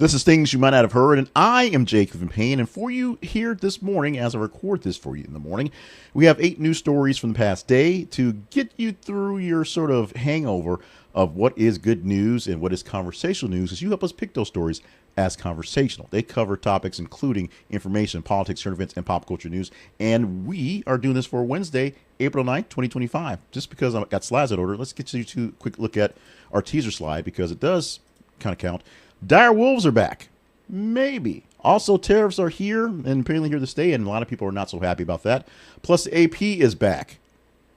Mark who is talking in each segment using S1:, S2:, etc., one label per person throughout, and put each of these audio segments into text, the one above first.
S1: This is Things You Might Not Have Heard, and I am Jacob in Payne. And for you here this morning, as I record this for you in the morning, we have 8 news stories from the past day to get you through your sort of hangover of what is good news and what is conversational news, as you help us pick those stories as conversational. They cover topics including information, politics, current events, and pop culture news. And we are doing this for Wednesday, April 9th, 2025. Just because I've got slides in order, let's get you to a quick look at our teaser slide because it does kind of count. Dire wolves are back. Maybe. Also, tariffs are here and apparently here to stay, and a lot of people are not so happy about that. Plus, the AP is back.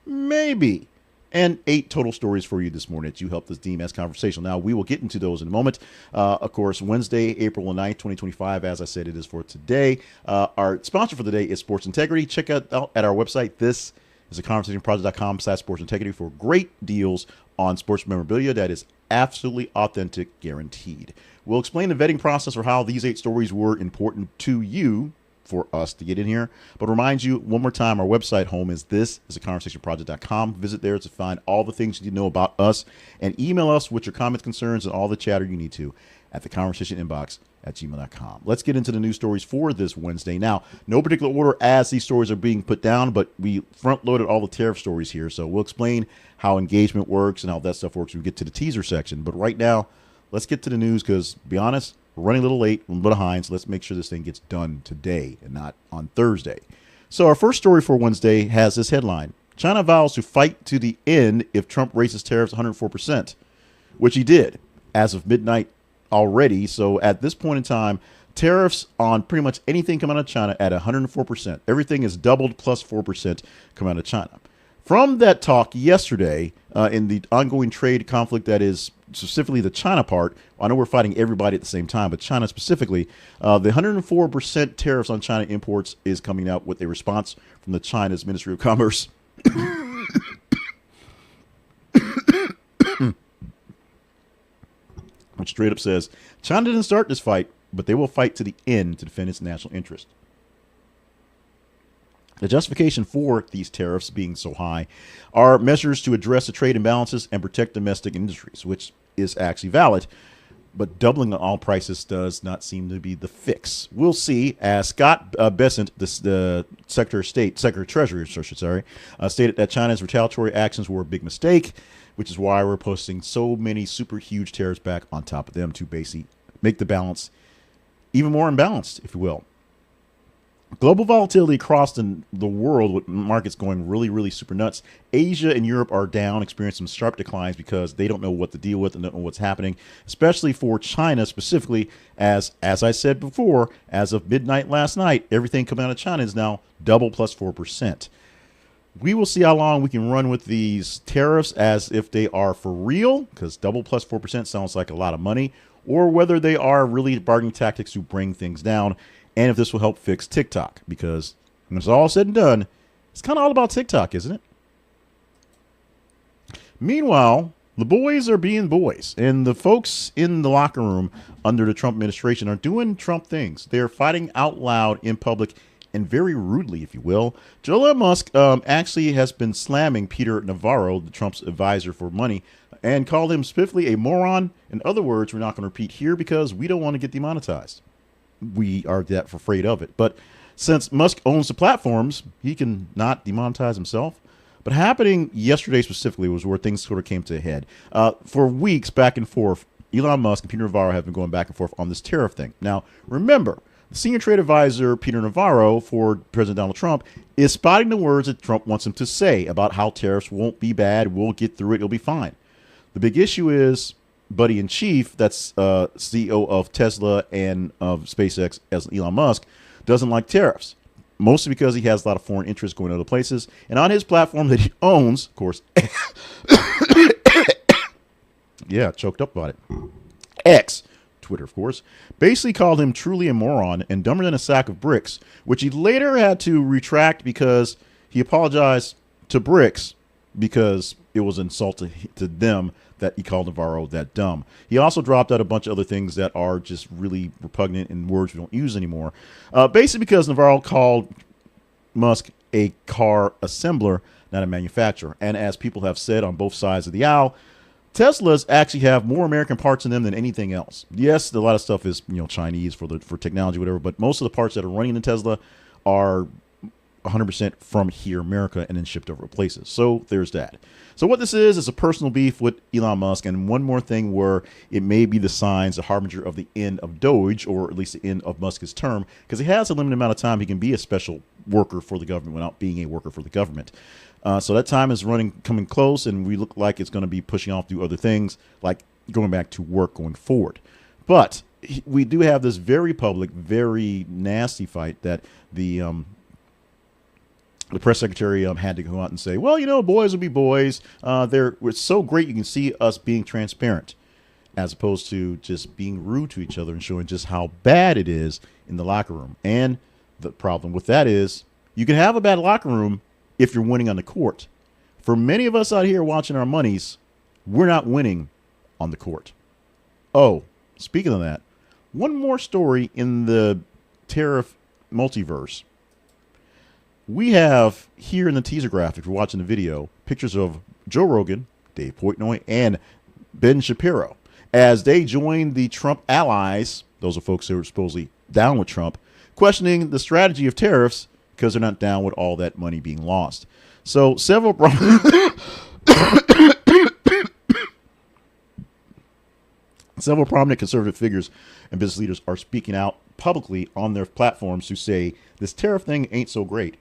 S1: Maybe. And 8 total stories for you this morning that you helped us deem as conversational. Now, we will get into those in a moment. Of course, Wednesday, April 9th, 2025, as I said, it is for today. Our sponsor for the day is Sports Integrity. Check out at our website. This is a conversationproject.com/sports integrity for great deals on sports memorabilia that is absolutely authentic, guaranteed. We'll explain the vetting process for how these 8 stories were important to you for us to get in here. But remind you one more time, our website home is a conversationproject.com. Visit there to find all the things you need to know about us and email us with your comments, concerns, and all the chatter you need to at theconversationinbox@gmail.com. Let's get into the news stories for this Wednesday. Now, no particular order as these stories are being put down, but we front-loaded all the tariff stories here. So we'll explain how engagement works and how that stuff works when we get to the teaser section. But right now, let's get to the news because, to be honest, we're running a little late, we're a little behind, so let's make sure this thing gets done today and not on Thursday. So our first story for Wednesday has this headline: China vows to fight to the end if Trump raises tariffs 104%, which he did as of midnight already. So at this point in time, tariffs on pretty much anything coming out of China at 104%. Everything is doubled plus 4% coming out of China. From that talk yesterday in the ongoing trade conflict that is specifically the China part, I know we're fighting everybody at the same time, but China specifically, the 104% tariffs on China imports is coming out with a response from the China's Ministry of Commerce. Which straight up says, China didn't start this fight, but they will fight to the end to defend its national interest. The justification for these tariffs being so high are measures to address the trade imbalances and protect domestic industries, which is actually valid, but doubling all prices does not seem to be the fix. We'll see, as Scott Bessent, the Secretary of State, Secretary of Treasury, stated that China's retaliatory actions were a big mistake, which is why we're posting so many super huge tariffs back on top of them to basically make the balance even more imbalanced, if you will. Global volatility across the world with markets going really, really super nuts. Asia and Europe are down, experiencing some sharp declines because they don't know what to deal with and don't know what's happening, especially for China specifically, as I said before, as of midnight last night, everything coming out of China is now double plus 4%. We will see how long we can run with these tariffs as if they are for real, because double plus 4% sounds like a lot of money, or whether they are really bargaining tactics to bring things down. And if this will help fix TikTok, because when it's all said and done, it's kind of all about TikTok, isn't it? Meanwhile, the boys are being boys, and the folks in the locker room under the Trump administration are doing Trump things. They're fighting out loud in public and very rudely, if you will. Elon Musk actually has been slamming Peter Navarro, the Trump's advisor for money, and called him specifically a moron. In other words, we're not going to repeat here because we don't want to get demonetized. We are that afraid of it. But since Musk owns the platforms, he can not demonetize himself. But happening yesterday specifically was where things sort of came to a head. For weeks back and forth, Elon Musk and Peter Navarro have been going back and forth on this tariff thing. Now, remember, the senior trade advisor, Peter Navarro, for President Donald Trump, is spotting the words that Trump wants him to say about how tariffs won't be bad, we'll get through it, it'll be fine. The big issue is buddy in chief, that's CEO of Tesla and of SpaceX, as Elon Musk, doesn't like tariffs, mostly because he has a lot of foreign interests going other places. And on his platform that he owns, of course, yeah, choked up about it. X, Twitter, of course, basically called him truly a moron and dumber than a sack of bricks, which he later had to retract because he apologized to bricks because it was insulting to them that he called Navarro that dumb. He also dropped out a bunch of other things that are just really repugnant and words we don't use anymore. Basically because Navarro called Musk a car assembler, not a manufacturer. And as people have said on both sides of the aisle, Teslas actually have more American parts in them than anything else. Yes, a lot of stuff is Chinese for technology, whatever, but most of the parts that are running in Tesla are 100% from here, America, and then shipped over places. So there's that. So what this is a personal beef with Elon Musk, and one more thing where it may be the signs, the harbinger of the end of Doge, or at least the end of Musk's term, because he has a limited amount of time he can be a special worker for the government without being a worker for the government. So that time is coming close, and we look like it's going to be pushing off to do other things, like going back to work going forward. But we do have this very public, very nasty fight that the press secretary had to go out and say, well, boys will be boys. It's so great you can see us being transparent, as opposed to just being rude to each other and showing just how bad it is in the locker room. And the problem with that is you can have a bad locker room if you're winning on the court. For many of us out here watching our monies, we're not winning on the court. Oh, speaking of that, one more story in the Tariff multiverse. We have here in the teaser graphic, if you're watching the video, pictures of Joe Rogan, Dave Portnoy, and Ben Shapiro as they join the Trump allies. Those are folks who are supposedly down with Trump, questioning the strategy of tariffs because they're not down with all that money being lost. So several prominent conservative figures and business leaders are speaking out publicly on their platforms to say this tariff thing ain't so great.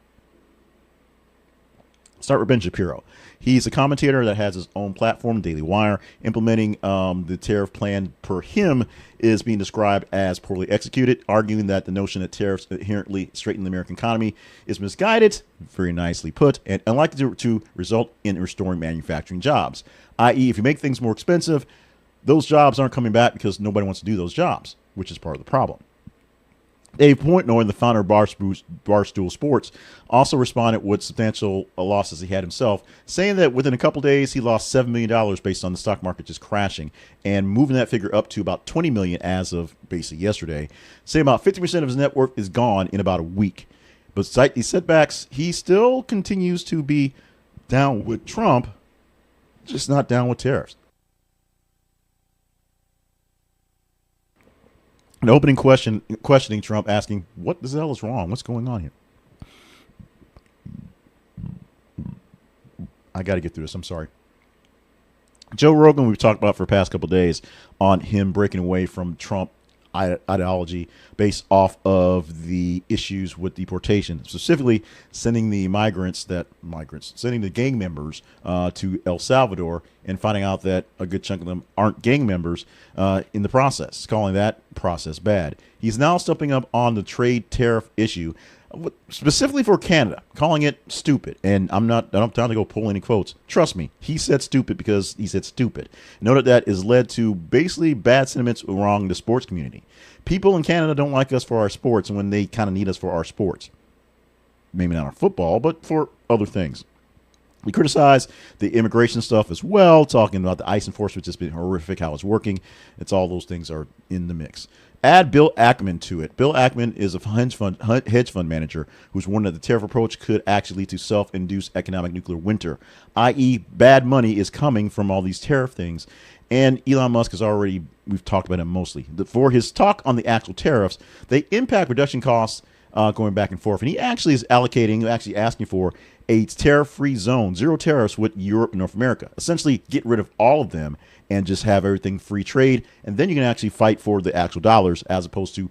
S1: Start with Ben Shapiro. He's a commentator that has his own platform, Daily Wire. Implementing the tariff plan, per him, is being described as poorly executed, arguing that the notion that tariffs inherently straighten the American economy is misguided, very nicely put, and unlikely to result in restoring manufacturing jobs. I.e., if you make things more expensive, those jobs aren't coming back because nobody wants to do those jobs, which is part of the problem. Dave Portnoy, the founder of Barstool Sports, also responded with substantial losses he had himself, saying that within a couple days he lost $7 million based on the stock market just crashing, and moving that figure up to about $20 million as of basically yesterday. Saying about 50% of his net worth is gone in about a week. But despite these setbacks, he still continues to be down with Trump, just not down with tariffs. An opening questioning Trump, asking, what the hell is wrong? What's going on here? I got to get through this. I'm sorry. Joe Rogan, we've talked about for the past couple of days on him breaking away from Trump ideology based off of the issues with deportation, specifically sending the sending the gang members to El Salvador, and finding out that a good chunk of them aren't gang members in the process, calling that process bad. He's now stepping up on the trade tariff issue, specifically for Canada, calling it stupid. And I don't have time to go pull any quotes. Trust me, he said stupid because he said stupid. Note that has led to basically bad sentiments around the sports community. People in Canada don't like us for our sports, and when they kind of need us for our sports. Maybe not our football, but for other things. We criticize the immigration stuff as well, talking about the ICE enforcement just being horrific, how it's working. It's all those things are in the mix. Add Bill Ackman to it. Bill Ackman is a hedge fund manager who's warned that the tariff approach could actually lead to self-induced economic nuclear winter, i.e. bad money is coming from all these tariff things. And Elon Musk has already, we've talked about him mostly. For his talk on the actual tariffs, they impact production costs going back and forth. And he actually is asking for a tariff-free zone, zero tariffs with Europe and North America. Essentially get rid of all of them and just have everything free trade. And then you can actually fight for the actual dollars as opposed to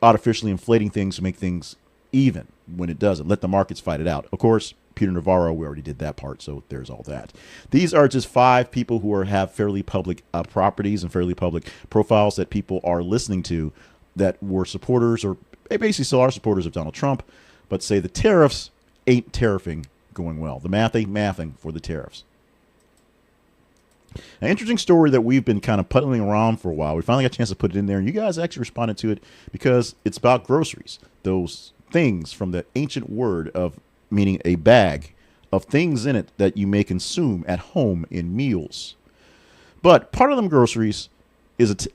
S1: artificially inflating things to make things even when it doesn't. Let the markets fight it out. Of course, Peter Navarro, we already did that part, so there's all that. These are just 5 people who have fairly public properties and fairly public profiles that people are listening to that were supporters, or they basically still are supporters of Donald Trump, but say the tariffs ain't tariffing going well. The math ain't mathing for the tariffs. An interesting story that we've been kind of puddling around for a while. We finally got a chance to put it in there, and you guys actually responded to it because it's about groceries. Those things from the ancient word of meaning a bag of things in it that you may consume at home in meals. But part of them groceries is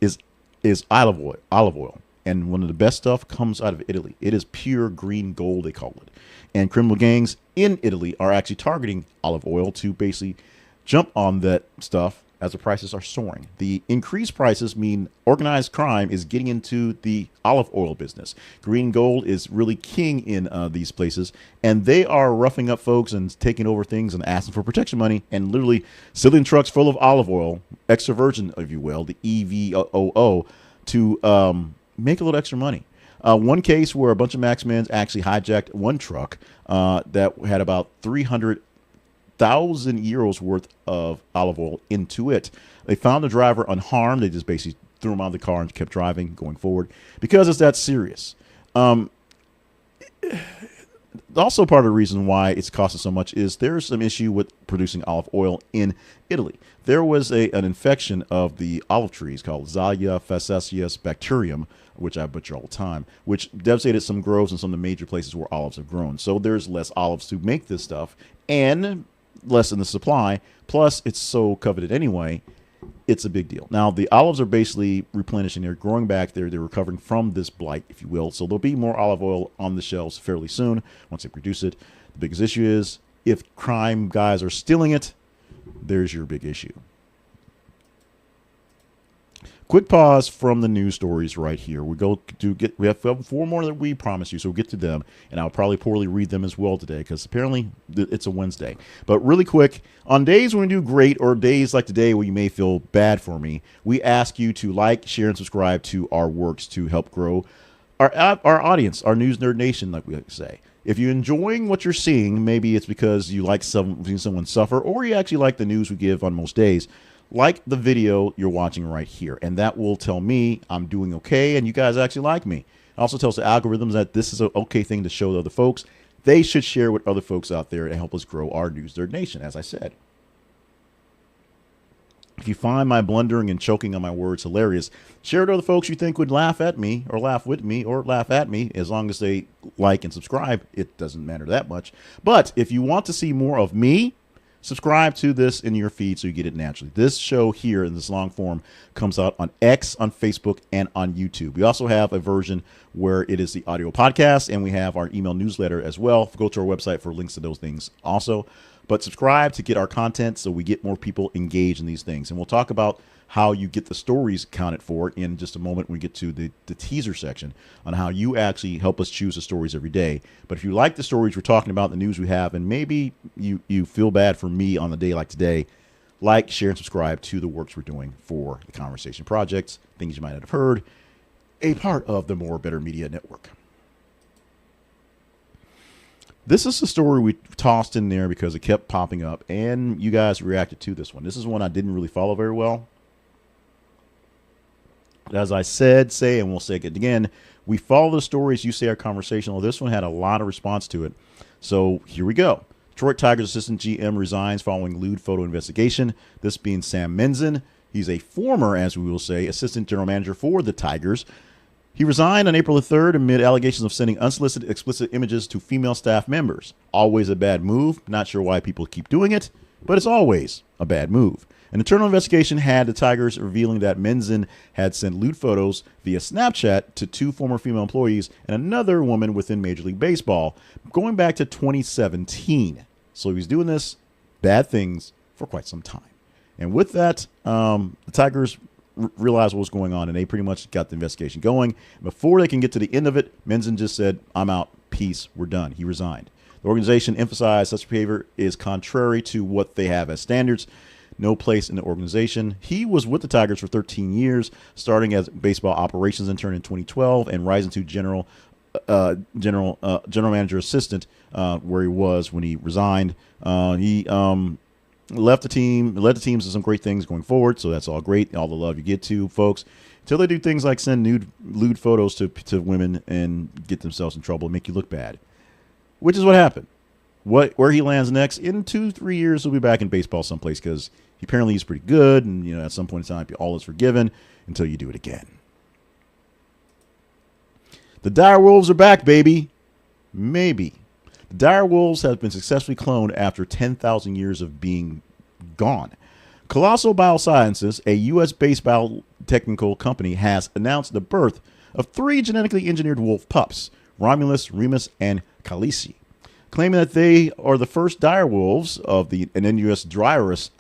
S1: olive oil. And one of the best stuff comes out of Italy. It is pure green gold, they call it. And criminal gangs in Italy are actually targeting olive oil to basically jump on that stuff as the prices are soaring. The increased prices mean organized crime is getting into the olive oil business. Green gold is really king in these places, and they are roughing up folks and taking over things and asking for protection money and literally stealing trucks full of olive oil, extra virgin, if you will, the EVOO, to make a little extra money. One case where a bunch of Maxmen actually hijacked one truck that had about 300,000 euros worth of olive oil into it. They found the driver unharmed. They just basically threw him out of the car and kept driving going forward because it's that serious. Also, part of the reason why it's costing so much is there's some issue with producing olive oil in Italy. There was an infection of the olive trees called Xalia facetious bacterium, which I butcher all the time, which devastated some groves in some of the major places where olives have grown. So there's less olives to make this stuff and less in the supply. Plus, it's so coveted anyway. It's a big deal. Now, the olives are basically replenishing. They're growing back. They're recovering from this blight, if you will. So there'll be more olive oil on the shelves fairly soon once they produce it. The biggest issue is if crime guys are stealing it, there's your big issue. Quick pause from the news stories right here. We have 4 more that we promised you, so we'll get to them, and I'll probably poorly read them as well today because apparently it's a Wednesday. But really quick, on days when we do great or days like today where you may feel bad for me, we ask you to like, share, and subscribe to our works to help grow our audience, our News Nerd Nation, like we like to say. If you're enjoying what you're seeing, maybe it's because you like seeing someone suffer, or you actually like the news we give on most days. Like the video you're watching right here, and that will tell me I'm doing okay and you guys actually like me. It also tells the algorithms that this is an okay thing to show to other folks. They should share with other folks out there and help us grow our News Nerd Nation, as I said. If you find my blundering and choking on my words hilarious, share it with other folks you think would laugh at me or laugh with me or laugh at me. As long as they like and subscribe, it doesn't matter that much. But if you want to see more of me, subscribe to this in your feed so you get it naturally. This show here in this long form comes out on X, on Facebook, and on YouTube. We also have a version where it is the audio podcast, and we have our email newsletter as well. Go to our website for links to those things also. But subscribe to get our content so we get more people engaged in these things. And we'll talk about how you get the stories counted for in just a moment when we get to the teaser section on how you actually help us choose the stories every day. But if you like the stories we're talking about, the news we have, and maybe you feel bad for me on a day like today, like, share, and subscribe to the works we're doing for the Conversation Projects, things you might not have heard, a part of the More Better Media Network. This is the story we tossed in there because it kept popping up, and you guys reacted to this one. This is one I didn't really follow very well. As I said, and we'll say it again, we follow the stories you say are conversational. This one had a lot of response to it. So here we go. Detroit Tigers assistant GM resigns following lewd photo investigation. This being Sam Menzin. He's a former, as we will say, assistant general manager for the Tigers. He resigned on April the 3rd amid allegations of sending unsolicited explicit images to female staff members. Always a bad move. Not sure why people keep doing it, but it's always a bad move. An internal investigation had the Tigers revealing that Menzin had sent lewd photos via Snapchat to 2 former female employees and another woman within Major League Baseball, going back to 2017. So he was doing this bad things for quite some time. And with that, the Tigers realized what was going on, and they pretty much got the investigation going. Before they can get to the end of it, Menzin just said, "I'm out. Peace. We're done." He resigned. The organization emphasized such behavior is contrary to what they have as standards. No place in the organization. He was with the Tigers for 13 years, starting as baseball operations intern in 2012 and rising to general manager assistant, where he was when he resigned. He left the team, led the teams to some great things going forward. So that's all great. All the love you get to folks until they do things like send lewd photos to women and get themselves in trouble and make you look bad, which is what happened. Where he lands next in 2-3 years, he'll be back in baseball someplace because apparently he's pretty good, and at some point in time, all is forgiven until you do it again. The dire wolves are back, baby. Maybe. The dire wolves have been successfully cloned after 10,000 years of being gone. Colossal Biosciences, a U.S.-based biotechnical company, has announced the birth of 3 genetically engineered wolf pups, Romulus, Remus, and Khaleesi, claiming that they are the first dire wolves of the Anennius Dryarus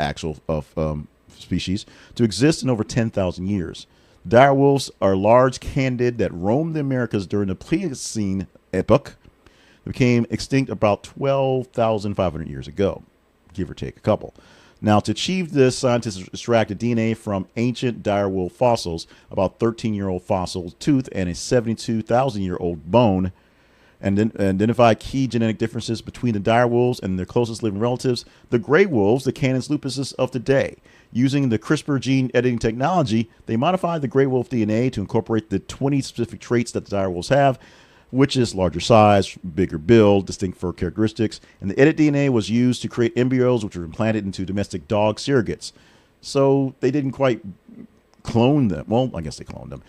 S1: species to exist in over 10,000 years. Dire wolves are large canid that roamed the Americas during the Pleistocene epoch. They became extinct about 12,500 years ago, give or take a couple. Now, to achieve this, scientists extracted DNA from ancient dire wolf fossils, about 13-year-old fossil tooth and a 72,000-year-old bone, and then identified key genetic differences between the dire wolves and their closest living relatives, the gray wolves, the Canis lupuses of today. Using the CRISPR gene editing technology, they modified the gray wolf DNA to incorporate the 20 specific traits that the dire wolves have, which is larger size, bigger build, distinct fur characteristics, and the edit DNA was used to create embryos which were implanted into domestic dog surrogates. So they didn't quite clone them. Well, I guess they cloned them.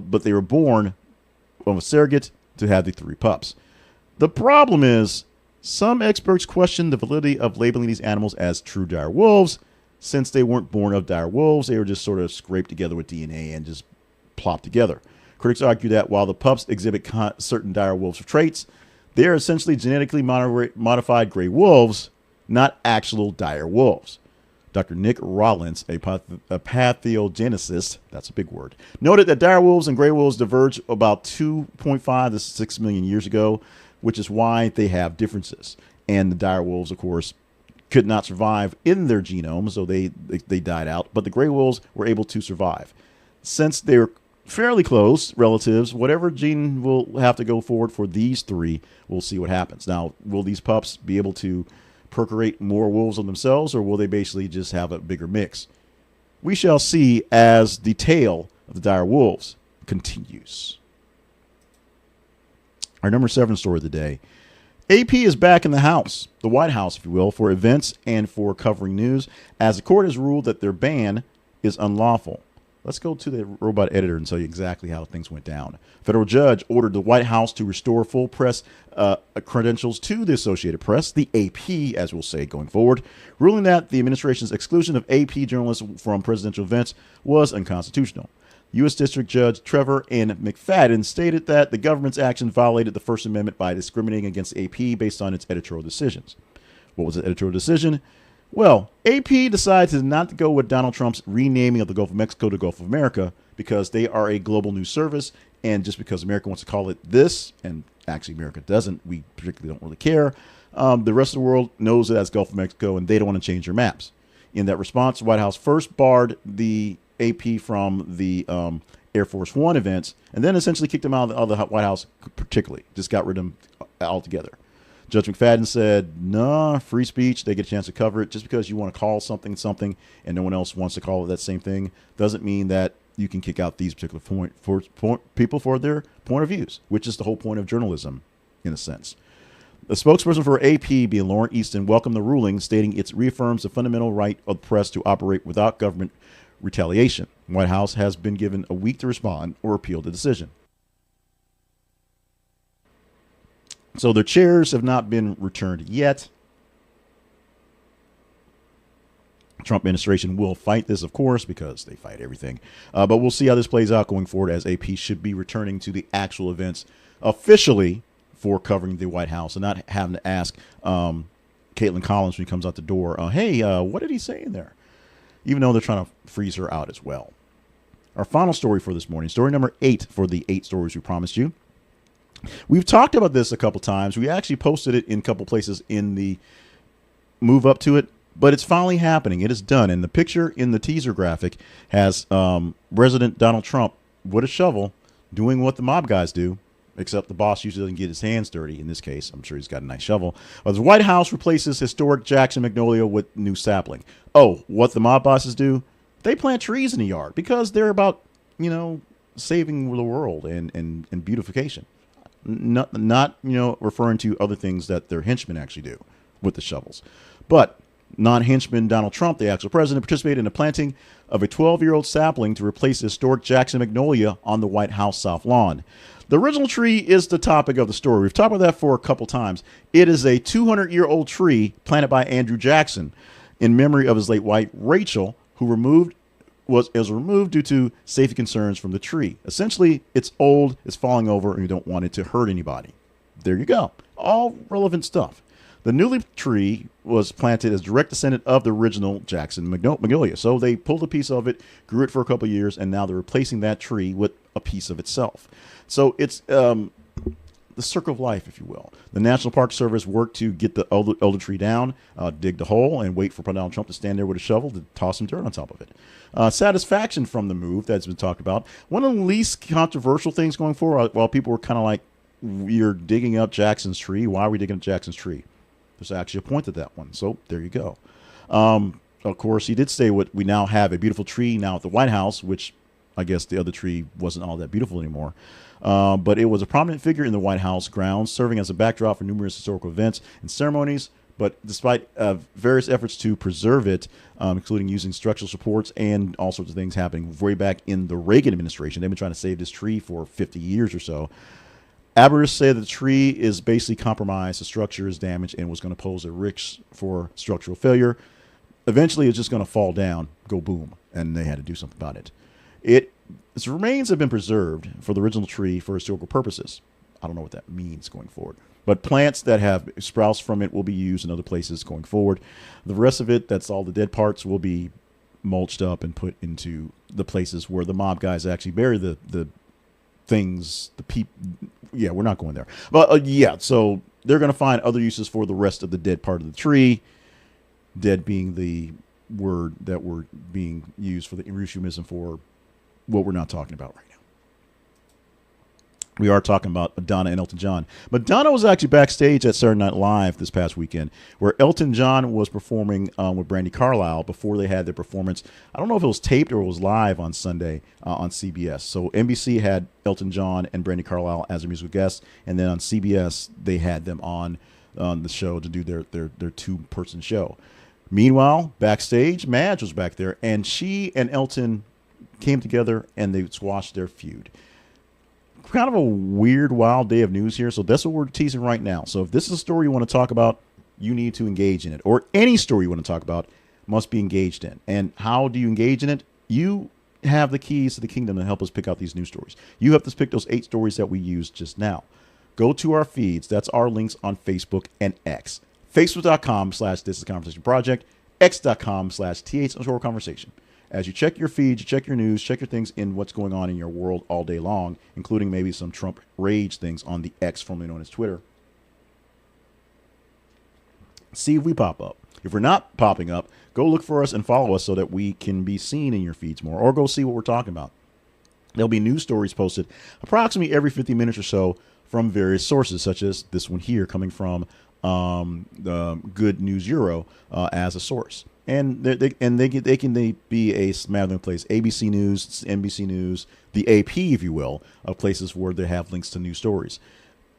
S1: But they were born of a surrogate to have the 3 pups. The problem is, some experts question the validity of labeling these animals as true dire wolves, since they weren't born of dire wolves. They were just sort of scraped together with DNA and just plopped together. Critics argue that while the pups exhibit certain dire wolves traits, they are essentially genetically modified gray wolves, not actual dire wolves. Dr. Nick Rollins, a pathogenicist, that's a big word, noted that dire wolves and gray wolves diverged about 2.5 to 6 million years ago, which is why they have differences. And the dire wolves, of course, could not survive in their genome, so they died out, but the gray wolves were able to survive. Since they're fairly close relatives, whatever gene will have to go forward for these 3, we'll see what happens. Now, will these pups be able to procreate more wolves on themselves, or will they basically just have a bigger mix? We shall see as the tale of the dire wolves continues. Our number 7 story of the day. AP is back in the House, the White House, if you will, for events and for covering news, as the court has ruled that their ban is unlawful. Let's go to the robot editor and tell you exactly how things went down. A federal judge ordered the White House to restore full press credentials to the Associated Press, the AP, as we'll say going forward, ruling that the administration's exclusion of AP journalists from presidential events was unconstitutional. U.S. District Judge Trevor N. McFadden stated that the government's action violated the First Amendment by discriminating against AP based on its editorial decisions. What was the editorial decision? Well, AP decided not to go with Donald Trump's renaming of the Gulf of Mexico to Gulf of America because they are a global news service, and just because America wants to call it this, and actually America doesn't, we particularly don't really care, the rest of the world knows it as Gulf of Mexico, and they don't want to change their maps. In that response, the White House first barred the AP from the Air Force One events, and then essentially kicked them out of the White House particularly, just got rid of them altogether. Judge McFadden said, nah, free speech, they get a chance to cover it. Just because you want to call something something and no one else wants to call it that same thing doesn't mean that you can kick out these particular people for their point of views, which is the whole point of journalism, in a sense. The spokesperson for AP, being Lauren Easton, welcomed the ruling, stating it reaffirms the fundamental right of the press to operate without government retaliation. The White House has been given a week to respond or appeal the decision. So their chairs have not been returned yet. Trump administration will fight this, of course, because they fight everything. But we'll see how this plays out going forward, as AP should be returning to the actual events officially for covering the White House and not having to ask Caitlin Collins when he comes out the door, hey, what did he say in there? Even though they're trying to freeze her out as well. Our final story for this morning, story number 8 for the 8 stories we promised you. We've talked about this a couple times. We actually posted it in a couple places in the move up to it, but it's finally happening. It is done. And the picture in the teaser graphic has President Donald Trump with a shovel doing what the mob guys do, except the boss usually doesn't get his hands dirty. In this case, I'm sure he's got a nice shovel. The White House replaces historic Jackson Magnolia with new sapling. Oh, what the mob bosses do? They plant trees in the yard because they're about, saving the world and beautification. Not referring to other things that their henchmen actually do with the shovels. But non-henchman Donald Trump, the actual president, participated in the planting of a 12-year-old sapling to replace the historic Jackson Magnolia on the White House South Lawn. The original tree is the topic of the story. We've talked about that for a couple times. It is a 200-year-old tree planted by Andrew Jackson in memory of his late wife, Rachel, who was removed due to safety concerns from the tree. Essentially, it's old, it's falling over, and you don't want it to hurt anybody. There you go. All relevant stuff. The newly tree was planted as direct descendant of the original Jackson Magnolia. So they pulled a piece of it, grew it for a couple of years, and now they're replacing that tree with a piece of itself. So it's the circle of life, if you will. The National Park Service worked to get the elder tree down, dig the hole, and wait for Donald Trump to stand there with a shovel to toss some dirt on top of it. Satisfaction from the move that's been talked about. One of the least controversial things going forward, while people were kind of like, you're digging up Jackson's tree. Why are we digging up Jackson's tree? There's actually a point to that one. So there you go. Of course, he did say what we now have a beautiful tree now at the White House, which I guess the other tree wasn't all that beautiful anymore. But it was a prominent figure in the White House grounds, serving as a backdrop for numerous historical events and ceremonies. But despite various efforts to preserve it, including using structural supports and all sorts of things happening way back in the Reagan administration, they've been trying to save this tree for 50 years or so. Arborists say that the tree is basically compromised, the structure is damaged, and was going to pose a risk for structural failure. Eventually, it's just going to fall down, go boom, and they had to do something about it. Its remains have been preserved for the original tree for historical purposes. I don't know what that means going forward. But plants that have sprouts from it will be used in other places going forward. The rest of it, that's all the dead parts, will be mulched up and put into the places where the mob guys actually bury the things, the people. Yeah, we're not going there. But yeah, so they're going to find other uses for the rest of the dead part of the tree. Dead being the word that we're being used for the euphemism for what we're not talking about right now. We are talking about Madonna and Elton John. Madonna was actually backstage at Saturday Night Live this past weekend, where Elton John was performing with Brandi Carlile before they had their performance. I don't know if it was taped or it was live on Sunday on CBS. So NBC had Elton John and Brandi Carlile as their musical guests, and then on CBS they had them on the show to do their two-person show. Meanwhile, backstage, Madge was back there, and she and Elton came together and they squashed their feud. Kind of a weird, wild day of news here. So that's what we're teasing right now. So if this is a story you want to talk about, you need to engage in it. Or any story you want to talk about must be engaged in. And how do you engage in it? You have the keys to the kingdom to help us pick out these news stories. You have to pick those 8 stories that we used just now. Go to our feeds. That's our links on Facebook and X. Facebook.com/This is Conversation Project. X.com/TH_Conversation. As you check your feeds, you check your news, check your things in what's going on in your world all day long, including maybe some Trump rage things on the X, formerly known as Twitter. See if we pop up. If we're not popping up, go look for us and follow us so that we can be seen in your feeds more, or go see what we're talking about. There'll be news stories posted approximately every 50 minutes or so from various sources, such as this one here coming from the Good News Euro as a source. And they can be a smattering place. ABC News, NBC News, the AP, if you will, of places where they have links to news stories.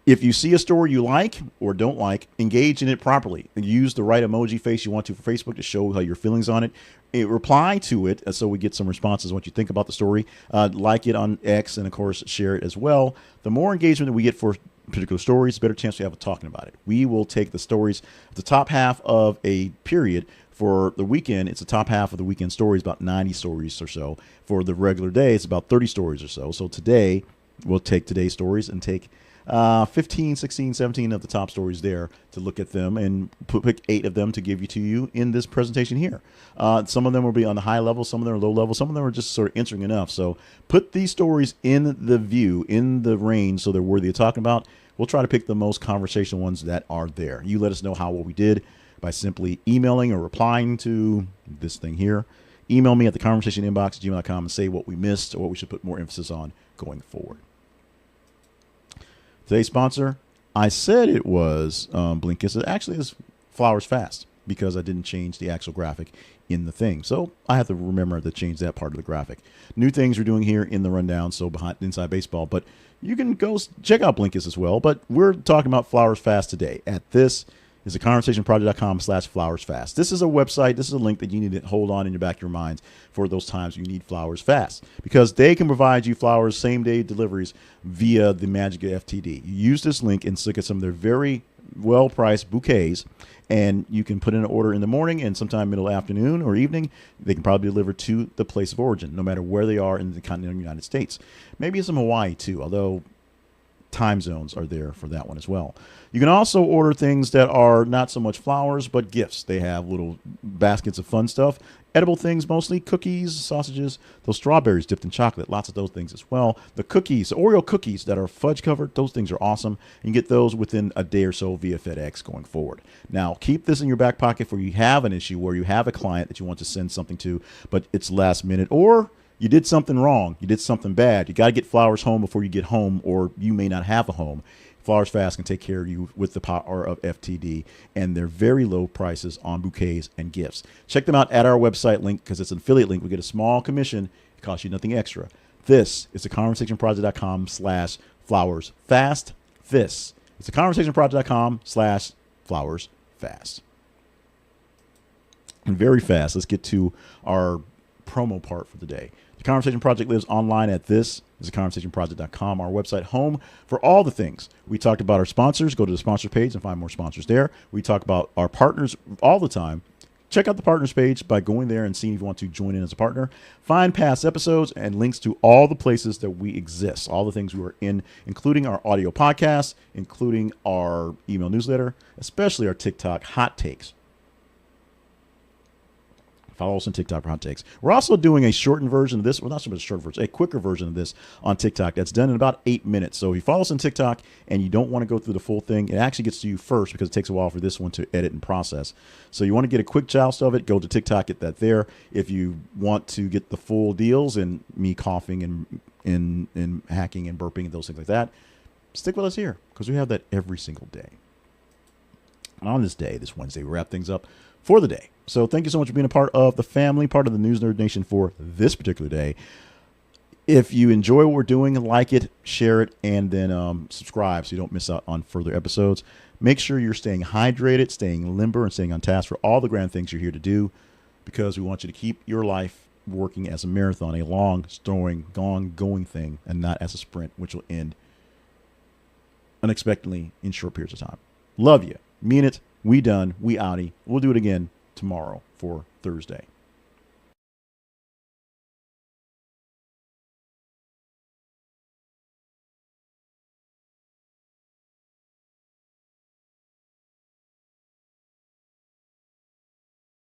S1: If you see a story you like or don't like, engage in it properly. Use the right emoji face you want to for Facebook to show how your feelings on it. Reply to it so we get some responses what you think about the story. Like it on X and, of course, share it as well. The more engagement that we get for particular stories, the better chance we have of talking about it. We will take the stories, the top half of a period. For the weekend, it's the top half of the weekend stories, about 90 stories or so. For the regular day, it's about 30 stories or so. So today, we'll take today's stories and take 15, 16, 17 of the top stories there to look at them and pick 8 of them to give to you in this presentation here. Some of them will be on the high level, some of them are low level, some of them are just sort of interesting enough. So put these stories in the view, in the range, so they're worthy of talking about. We'll try to pick the most conversational ones that are there. You let us know how well we did by simply emailing or replying to this thing here. Email me at the conversation inbox at gmail.com and say what we missed or what we should put more emphasis on going forward. Today's sponsor, I said it was Blinkist. It actually is Flowers Fast because I didn't change the actual graphic in the thing. So I have to remember to change that part of the graphic. New things we're doing here in the rundown, so behind Inside Baseball. But you can go check out Blinkist as well. But we're talking about Flowers Fast today at this is a conversationproject.com/flowersfast. This is a website. This is a link that you need to hold on in your back of your minds for those times you need flowers fast, because they can provide you flowers same-day deliveries via the magic of FTD. You use this link and look at some of their very well-priced bouquets, and you can put in an order in the morning and sometime middle afternoon or evening. They can probably deliver to the place of origin, no matter where they are in the continental United States. Maybe it's in Hawaii too, although time zones are there for that one as well. You can also order things that are not so much flowers, but gifts. They have little baskets of fun stuff, edible things mostly, cookies, sausages, those strawberries dipped in chocolate, lots of those things as well. The cookies, the Oreo cookies that are fudge covered, those things are awesome. You can get those within a day or so via FedEx going forward. Now, keep this in your back pocket for you have an issue where you have a client that you want to send something to, but it's last minute, or you did something wrong, you did something bad. You got to get flowers home before you get home, or you may not have a home. Flowers Fast can take care of you with the power of FTD and their very low prices on bouquets and gifts. Check them out at our website link because it's an affiliate link. We get a small commission. It costs you nothing extra. This is theconversationproject.com/flowersfast. This is theconversationproject.com/flowersfast. And very fast, let's get to our promo part for the day. The Conversation Project lives online at this is theconversationproject.com, our website home for all the things. We talked about our sponsors. Go to the sponsor page and find more sponsors there. We talk about our partners all the time. Check out the partners page by going there and seeing if you want to join in as a partner. Find past episodes and links to all the places that we exist, all the things we are in, including our audio podcasts, including our email newsletter, especially our TikTok hot takes. Follow us on TikTok for hot takes. We're also doing a shortened version of this. Well, not so much a short version, a quicker version of this on TikTok that's done in about 8 minutes. So if you follow us on TikTok and you don't want to go through the full thing, it actually gets to you first because it takes a while for this one to edit and process. So you want to get a quick joust of it, go to TikTok, get that there. If you want to get the full deals and me coughing and hacking and burping and those things like that, stick with us here because we have that every single day. And on this day, this Wednesday, we wrap things up for the day. So thank you so much for being a part of the family, part of the News Nerd Nation for this particular day. If you enjoy what we're doing, like it, share it, and then subscribe so you don't miss out on further episodes. Make sure you're staying hydrated, staying limber, and staying on task for all the grand things you're here to do because we want you to keep your life working as a marathon, a long, going thing, and not as a sprint, which will end unexpectedly in short periods of time. Love you. Mean it. We done. We outie. We'll do it again tomorrow for Thursday.